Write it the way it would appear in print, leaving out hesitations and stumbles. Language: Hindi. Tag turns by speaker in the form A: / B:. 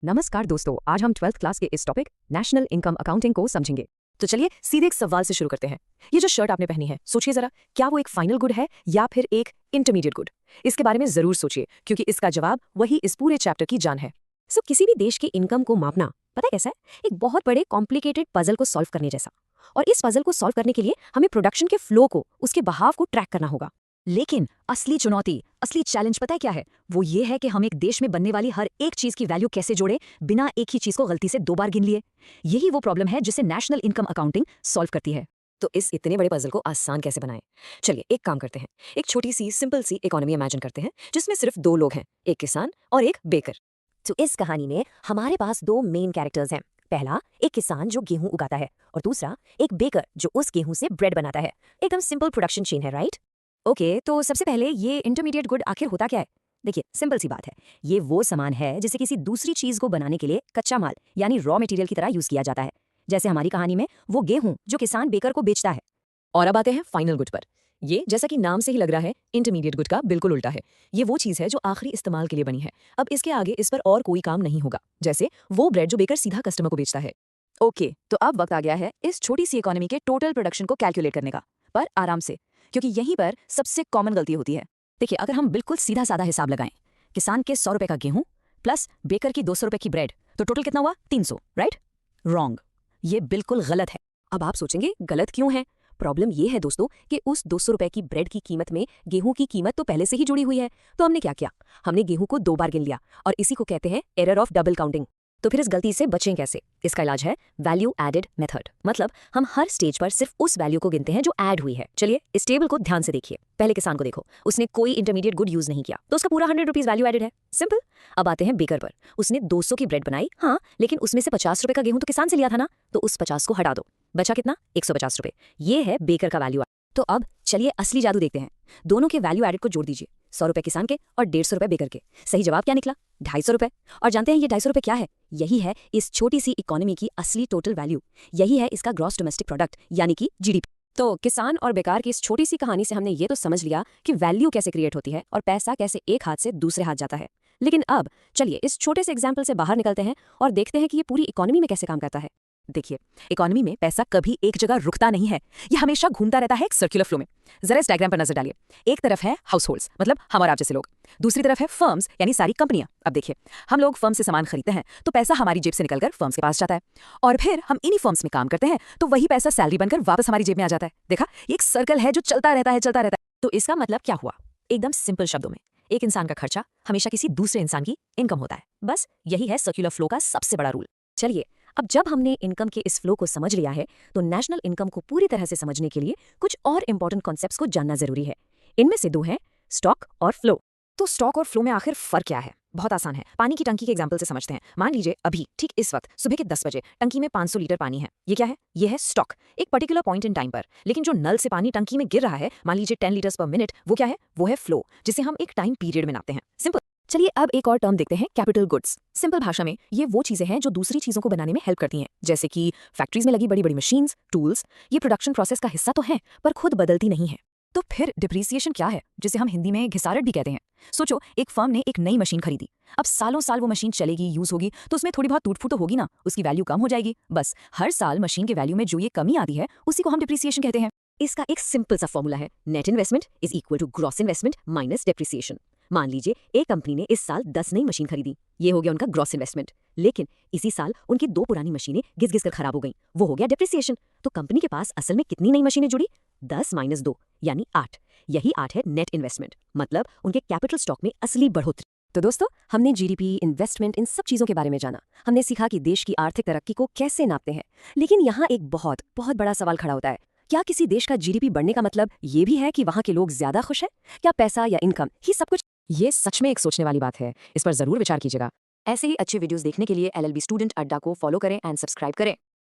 A: नमस्कार दोस्तों, आज हम 12th क्लास के इस टॉपिक नेशनल इनकम अकाउंटिंग को समझेंगे। तो चलिए सीधे एक सवाल से शुरू करते हैं। ये जो शर्ट आपने पहनी है, सोचिए जरा, क्या वो एक फाइनल गुड है या फिर एक इंटरमीडिएट गुड? इसके बारे में जरूर सोचिए, क्योंकि इसका जवाब वही इस पूरे चैप्टर की जान है। किसी भी देश की इनकम को मापना पता है कैसा है? एक बहुत बड़े कॉम्प्लिकेटेड पजल को सॉल्व करने जैसा। और इस पजल को सॉल्व करने के लिए हमें प्रोडक्शन के फ्लो को, उसके बहाव को ट्रैक करना होगा। लेकिन असली चुनौती, असली चैलेंज पता है क्या है? वो ये है कि हम एक देश में बनने वाली हर एक चीज की वैल्यू कैसे जोड़े बिना एक ही चीज को गलती से 2 बार गिन लिए। यही वो प्रॉब्लम है जिसे नेशनल इनकम अकाउंटिंग सॉल्व करती है। तो इस इतने बड़े पजल को आसान कैसे बनाएं? चलिए एक काम करते हैं। एक छोटी सी सिंपल सी इकोनॉमी इमेजिन करते हैं, जिसमें सिर्फ 2 लोग हैं, एक किसान और एक बेकर। तो इस कहानी में हमारे पास 2 मेन कैरेक्टर्स हैं। पहला एक किसान जो गेहूं उगाता है, और दूसरा एक बेकर जो उस गेहूं से ब्रेड बनाता है। एकदम सिंपल प्रोडक्शन चेन है, राइट? ओके, तो सबसे पहले ये इंटरमीडिएट गुड आखिर होता क्या है? देखिए, सिंपल सी बात है। ये वो सामान है जिसे किसी दूसरी चीज को बनाने के लिए कच्चा माल यानी रॉ मटेरियल की तरह यूज किया जाता है। जैसे हमारी कहानी में वो गेहूं जो किसान बेकर को बेचता है। और अब आते हैं फाइनल गुड पर। ये, जैसा कि नाम से ही लग रहा है, इंटरमीडिएट गुड का बिल्कुल उल्टा है। ये वो चीज है जो आखिरी इस्तेमाल के लिए बनी है। अब इसके आगे इस पर और कोई काम नहीं होगा, जैसे वो ब्रेड जो बेकर सीधा कस्टमर को बेचता है। ओके, तो अब वक्त आ गया है इस छोटी सी इकोनॉमी के टोटल प्रोडक्शन को कैलकुलेट करने का, पर आराम से, क्योंकि यहीं पर सबसे कॉमन गलती होती है। देखिए, अगर हम बिल्कुल सीधा साधा हिसाब लगाएं, किसान के 100 रुपए का गेहूं प्लस बेकर की 200 रुपए की ब्रेड, तो टोटल कितना हुआ? 300, राइट? रॉन्ग, ये बिल्कुल गलत है। अब आप सोचेंगे गलत क्यों है? प्रॉब्लम ये है दोस्तों कि उस 200 रुपए की ब्रेड की कीमत में गेहूं की कीमत तो पहले से ही जुड़ी हुई है। तो हमने क्या किया? हमने गेहूं को 2 बार गिन लिया, और इसी को कहते हैं एरर ऑफ डबल काउंटिंग। तो फिर इस गलती से बचें कैसे? इसका इलाज है वैल्यू एडेड मेथड। मतलब हम हर स्टेज पर सिर्फ उस वैल्यू को गिनते हैं जो ऐड हुई है। चलिए इस टेबल को ध्यान से देखिए। पहले किसान को देखो, उसने कोई इंटरमीडिएट गुड यूज नहीं किया, तो उसका पूरा 100 रुपीज वैल्यू एडेड है। सिंपल। अब आते हैं बेकर पर। उसने 200 की ब्रेड बनाई, हाँ, लेकिन उसमें से 50 रुपए का गेहूं तो किसान से लिया था ना, तो उस 50 को हटा दो। बचा कितना? 150 रुपए। ये है बेकर का वैल्यू। तो अब चलिए असली जादू देखते हैं। दोनों के वैल्यू एडेड को जोड़ दीजिए, 100 रुपए किसान के और 150 रुपए बेकर के। सही जवाब क्या निकला? 250 रुपए। और जानते हैं ये 250 रुपए क्या है? यही है इस छोटी सी इकोनॉमी की असली टोटल वैल्यू। यही है इसका ग्रॉस डोमेस्टिक प्रोडक्ट यानी कि जीडीपी। तो किसान और बेकार की इस छोटी सी कहानी से हमने ये तो समझ लिया कि वैल्यू कैसे क्रिएट होती है और पैसा कैसे एक हाथ से दूसरे हाथ जाता है। लेकिन अब चलिए इस छोटे से एग्जाम्पल से बाहर निकलते हैं और देखते हैं कि ये पूरी इकोनॉमी में कैसे काम करता है। देखिए, इकोनॉमी में पैसा कभी एक जगह रुकता नहीं है, ये हमेशा घूमता रहता है एक सर्कुलर फ्लो में। जरा इस डायग्राम पर नजर डालिए। एक तरफ है हाउस होल्ड्स, मतलब हम और आप जैसे लोग। दूसरी तरफ है फर्म्स यानी सारी कंपनियां। अब देखिए, हम लोग फर्म से सामान खरीदते हैं तो पैसा हमारी जेब से निकलकर फर्म्स के पास जाता है, और फिर हम इन्हीं फर्म्स में काम करते हैं तो वही पैसा सैलरी बनकर वापस हमारी जेब में आ जाता है। देखा, ये एक सर्कल है जो चलता रहता है, चलता रहता है। तो इसका मतलब क्या हुआ? एकदम सिंपल शब्दों में, एक इंसान का खर्चा हमेशा किसी दूसरे इंसान की इनकम होता है। बस यही है सर्कुलर फ्लो का सबसे बड़ा रूल। चलिए, अब जब हमने इनकम के इस फ्लो को समझ लिया है, तो नेशनल इनकम को पूरी तरह से समझने के लिए कुछ और इंपॉर्टेंट कॉन्सेप्ट्स को जानना जरूरी है। इनमें से 2 हैं स्टॉक और फ्लो। तो स्टॉक और फ्लो में आखिर फर्क क्या है? बहुत आसान है। पानी की टंकी के एग्जांपल से समझते हैं। मान लीजिए अभी ठीक इस वक्त सुबह के 10 बजे टंकी में 500 लीटर पानी है। ये क्या है? ये है स्टॉक, एक पर्टिकुलर पॉइंट इन टाइम पर। लेकिन जो नल से पानी टंकी में गिर रहा है, मान लीजिए 10 लीटर्स पर मिनट, वो क्या है? वो है फ्लो, जिसे हम एक टाइम पीरियड में नापते हैं। सिंपल। चलिए अब एक और टर्म देखते हैं, कैपिटल गुड्स। सिंपल भाषा में ये वो चीजें हैं जो दूसरी चीजों को बनाने में हेल्प करती हैं, जैसे कि फैक्ट्रीज में लगी बड़ी बड़ी मशीन्स, टूल्स। ये प्रोडक्शन प्रोसेस का हिस्सा तो है, पर खुद बदलती नहीं है। तो फिर डिप्रिसिएशन क्या है, जिसे हम हिंदी में घिसारट भी कहते हैं? सोचो, एक फर्म ने एक नई मशीन खरीदी। अब सालों साल वो मशीन चलेगी, यूज होगी, तो उसमें थोड़ी बहुत टूट फूट तो होगी ना, उसकी वैल्यू कम हो जाएगी। बस हर साल मशीन के वैल्यू में जो ये कमी आती है, उसी को हम डिप्रिसिएशन कहते हैं। इसका एक सिंपल सा फॉर्मूला है, net investment is equal to gross investment minus depreciation. मान लीजिए एक कंपनी ने इस साल 10 नई मशीन खरीदी, ये हो गया उनका ग्रॉस इन्वेस्टमेंट। लेकिन इसी साल उनकी 2 पुरानी मशीनें घिस घिस कर खराब हो गई, वो हो गया डिप्रिसिएशन। तो कंपनी के पास असल में कितनी नई मशीनें जुड़ी? 10 - 2 यानी 8। यही 8 है नेट इन्वेस्टमेंट, मतलब उनके कैपिटल स्टॉक में असली बढ़ोतरी। तो दोस्तों, हमने जीडीपी, इन्वेस्टमेंट, इन सब चीजों के बारे में जाना। हमने सीखा कि देश की आर्थिक तरक्की को कैसे नापते हैं। लेकिन यहाँ एक बहुत बहुत बड़ा सवाल खड़ा होता है। क्या किसी देश का जीडीपी बढ़ने का मतलब ये भी है कि वहाँ के लोग ज्यादा खुश हैं? क्या पैसा या इनकम ही सब कुछ? ये सच में एक सोचने वाली बात है। इस पर जरूर विचार कीजिएगा। ऐसे ही अच्छे वीडियोस देखने के लिए LLB स्टूडेंट अड्डा को फॉलो करें एंड सब्सक्राइब करें।